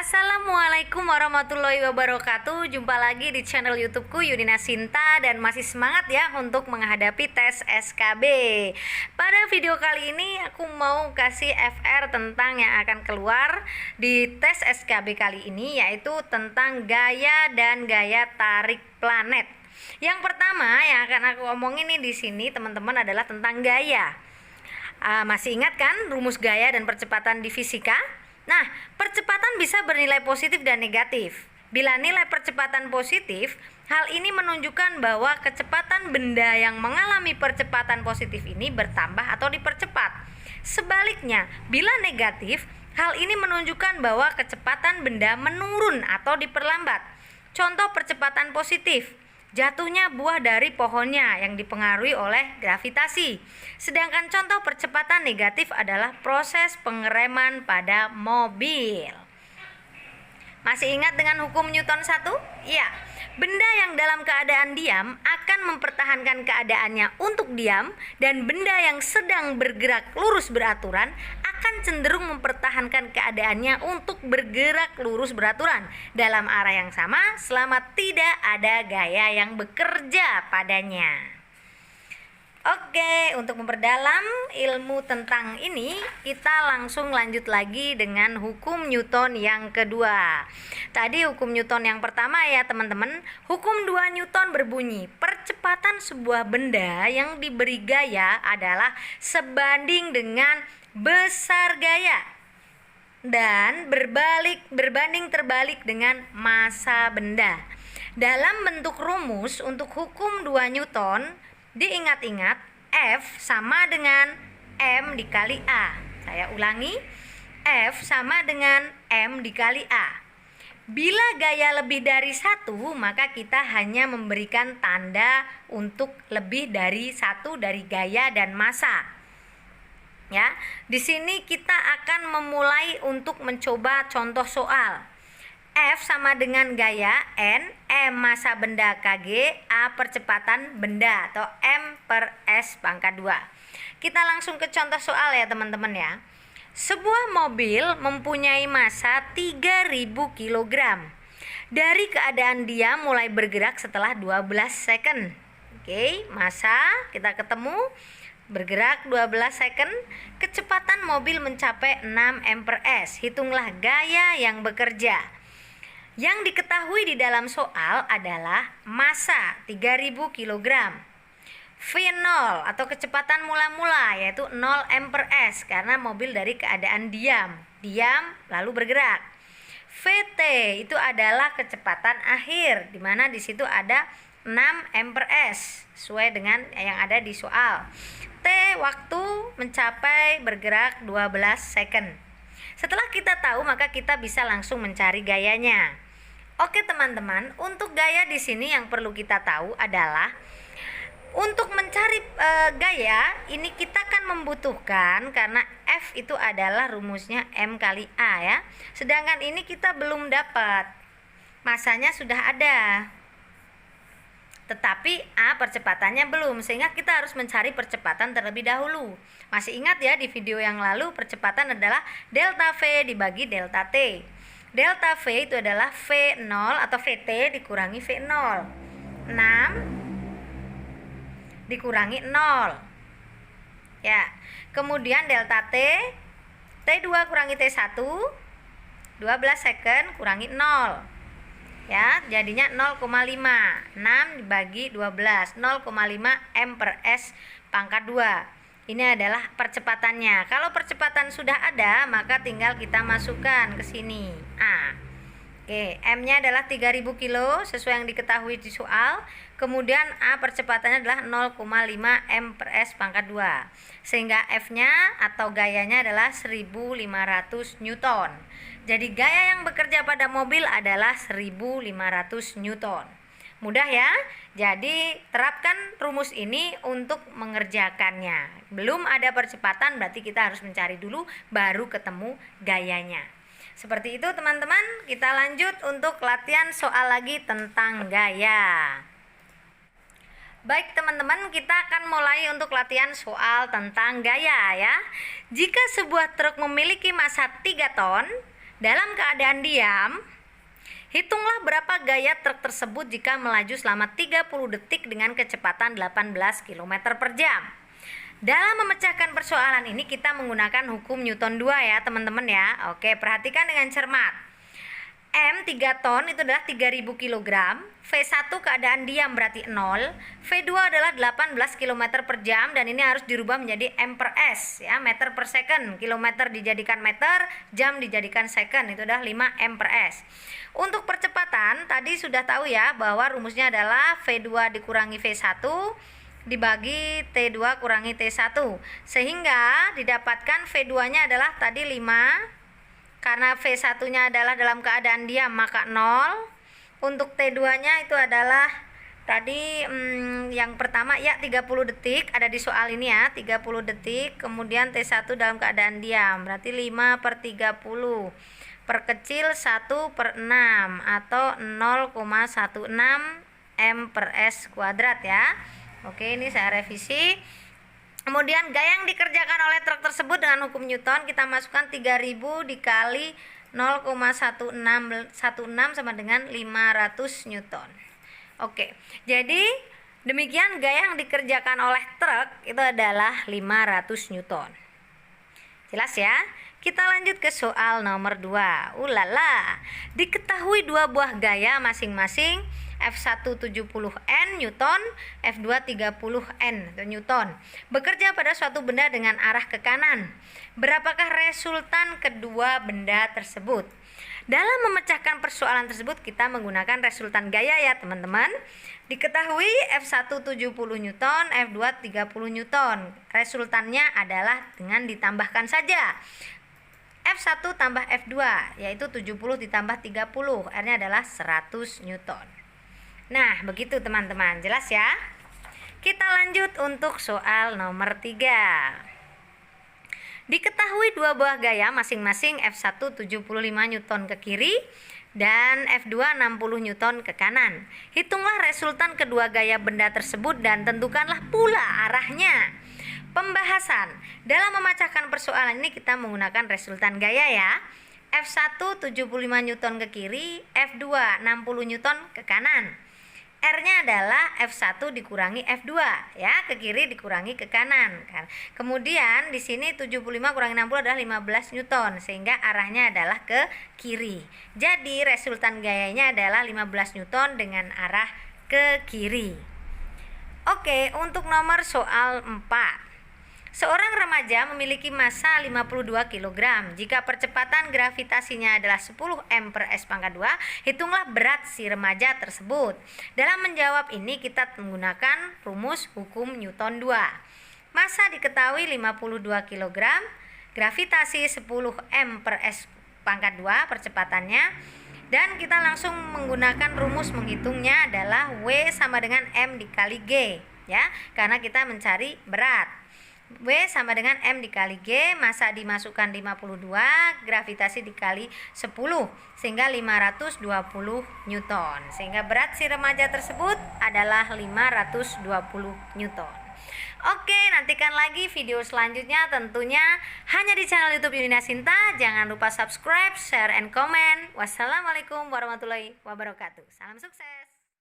Assalamualaikum warahmatullahi wabarakatuh. Jumpa lagi di channel YouTubeku Yudina Sinta dan masih semangat ya untuk menghadapi tes SKB. Pada video kali ini aku mau kasih FR tentang yang akan keluar di tes SKB kali ini, yaitu tentang gaya dan gaya tarik planet. Yang pertama yang akan aku omongin nih di sini teman-teman adalah tentang gaya. Masih ingat kan rumus gaya dan percepatan di fisika? Nah, percepatan bisa bernilai positif dan negatif. Bila nilai percepatan positif, hal ini menunjukkan bahwa kecepatan benda yang mengalami percepatan positif ini bertambah atau dipercepat. Sebaliknya, bila negatif, hal ini menunjukkan bahwa kecepatan benda menurun atau diperlambat. Contoh percepatan positif: jatuhnya buah dari pohonnya yang dipengaruhi oleh gravitasi. Sedangkan contoh percepatan negatif adalah proses pengereman pada mobil. Masih ingat dengan hukum Newton 1? Iya. Benda yang dalam keadaan diam akan mempertahankan keadaannya untuk diam, dan benda yang sedang bergerak lurus beraturan akan cenderung mempertahankan keadaannya untuk bergerak lurus beraturan dalam arah yang sama selama tidak ada gaya yang bekerja padanya. Oke, untuk memperdalam ilmu tentang ini, kita langsung lanjut lagi dengan hukum Newton yang kedua. Tadi hukum Newton yang pertama ya teman-teman. Hukum 2 Newton berbunyi, percepatan sebuah benda yang diberi gaya adalah sebanding dengan besar gaya dan berbanding terbalik dengan massa benda. Dalam bentuk rumus untuk hukum 2 Newton, diingat-ingat, F sama dengan M dikali A. Saya ulangi, F sama dengan M dikali A. Bila gaya lebih dari 1, maka kita hanya memberikan tanda untuk lebih dari 1 dari gaya dan massa. Ya, di sini kita akan memulai untuk mencoba contoh soal. F sama dengan gaya N, M massa benda Kg, A percepatan benda atau M per S pangkat 2. Kita langsung ke contoh soal ya teman-teman ya. Sebuah mobil mempunyai massa 3000 kg. Dari keadaan diam mulai bergerak setelah 12 second. Oke, massa kita ketemu, bergerak 12 second, kecepatan mobil mencapai 6 M per S. Hitunglah gaya yang bekerja. Yang diketahui di dalam soal adalah massa 3000 kg, V0 atau kecepatan mula-mula yaitu 0 M per S karena mobil dari keadaan diam lalu bergerak. VT itu adalah kecepatan akhir, di mana di situ ada 6 M per S sesuai dengan yang ada di soal. T waktu mencapai bergerak 12 second. Setelah kita tahu, maka kita bisa langsung mencari gayanya. Oke teman-teman, untuk gaya di sini yang perlu kita tahu adalah untuk mencari gaya ini kita kan membutuhkan, karena F itu adalah rumusnya M kali A ya. Sedangkan ini kita belum dapat, massanya sudah ada, tetapi A percepatannya belum, sehingga kita harus mencari percepatan terlebih dahulu. Masih ingat ya di video yang lalu, percepatan adalah delta V dibagi delta T. Delta V itu adalah V0 atau VT dikurangi V0. 6 dikurangi 0. Ya. Kemudian delta T, T2 kurangi T1, 12 second kurangi 0. Ya, jadinya 0,5. 6 dibagi 12, 0,5 M per S pangkat 2. Ini adalah percepatannya. Kalau percepatan sudah ada, maka tinggal kita masukkan ke sini. Oke, M-nya adalah 3000 kilo sesuai yang diketahui di soal. Kemudian A percepatannya adalah 0,5 M per S pangkat 2. Sehingga F-nya atau gayanya adalah 1500 Newton. Jadi gaya yang bekerja pada mobil adalah 1500 Newton. Mudah ya. Jadi terapkan rumus ini untuk mengerjakannya. Belum ada percepatan, berarti kita harus mencari dulu baru ketemu gayanya. Seperti itu teman-teman. Kita lanjut untuk latihan soal lagi tentang gaya. Baik teman-teman, kita akan mulai untuk latihan soal tentang gaya ya. Jika sebuah truk memiliki massa 3 ton Dalam keadaan diam, hitunglah berapa gaya truk tersebut jika melaju selama 30 detik dengan kecepatan 18 km per jam. Dalam memecahkan persoalan ini kita menggunakan hukum Newton 2 ya teman-teman ya. Oke, perhatikan dengan cermat. M 3 ton itu adalah 3000 kg, V1 keadaan diam berarti 0, V2 adalah 18 km per jam dan ini harus dirubah menjadi M per S ya, meter per second, kilometer dijadikan meter, jam dijadikan second, itu adalah 5 M per S. Untuk percepatan tadi sudah tahu ya bahwa rumusnya adalah V2 dikurangi V1 dibagi T2 kurangi T1 sehingga didapatkan V2 nya adalah tadi 5. Karena V1 nya adalah dalam keadaan diam maka 0. Untuk T2 nya itu adalah tadi yang pertama ya 30 detik ada di soal ini ya, 30 detik. Kemudian T1 dalam keadaan diam berarti 5 per 30 perkecil 1 per 6 atau 0,16 M per S kuadrat ya. Oke, ini saya revisi. Kemudian gaya yang dikerjakan oleh truk tersebut dengan hukum Newton kita masukkan 3000 dikali 0,16 sama dengan 500 Newton. Oke, jadi demikian gaya yang dikerjakan oleh truk itu adalah 500 Newton. Jelas ya? Kita lanjut ke soal nomor 2. Ulala, diketahui dua buah gaya masing-masing F1 70N Newton, F2 30N Newton bekerja pada suatu benda dengan arah ke kanan. Berapakah resultan kedua benda tersebut? Dalam memecahkan persoalan tersebut kita menggunakan resultan gaya ya teman-teman. Diketahui F1 70 Newton, F2 30 Newton. Resultannya adalah dengan ditambahkan saja F1 tambah F2 yaitu 70 ditambah 30, R-nya adalah 100 Newton. Nah, begitu teman-teman, jelas ya? Kita lanjut untuk soal nomor 3. Diketahui dua buah gaya masing-masing F1 75 Newton ke kiri dan F2 60 Newton ke kanan. Hitunglah resultan kedua gaya benda tersebut dan tentukanlah pula arahnya. Pembahasan. Dalam memecahkan persoalan ini kita menggunakan resultan gaya ya. F1 75 Newton ke kiri, F2 60 Newton ke kanan. R-nya adalah F1 dikurangi F2 ya, ke kiri dikurangi ke kanan. Kemudian di sini 75 kurangi 60 adalah 15 Newton sehingga arahnya adalah ke kiri. Jadi resultan gayanya adalah 15 Newton dengan arah ke kiri. Oke, untuk nomor soal 4. Seorang remaja memiliki massa 52 kg. Jika percepatan gravitasinya adalah 10 M per S pangkat 2, hitunglah berat si remaja tersebut. Dalam menjawab ini kita menggunakan rumus hukum Newton 2. Massa diketahui 52 kg, gravitasi 10 M per S pangkat 2 percepatannya. Dan kita langsung menggunakan rumus menghitungnya adalah W sama dengan M dikali G ya, karena kita mencari berat. W sama dengan M dikali G, massa dimasukkan 52, gravitasi dikali 10 sehingga 520 Newton. Sehingga berat si remaja tersebut adalah 520 Newton. Oke, nantikan lagi video selanjutnya tentunya hanya di channel YouTube Yudina Sinta. Jangan lupa subscribe, share, and comment. Wassalamualaikum warahmatullahi wabarakatuh. Salam sukses.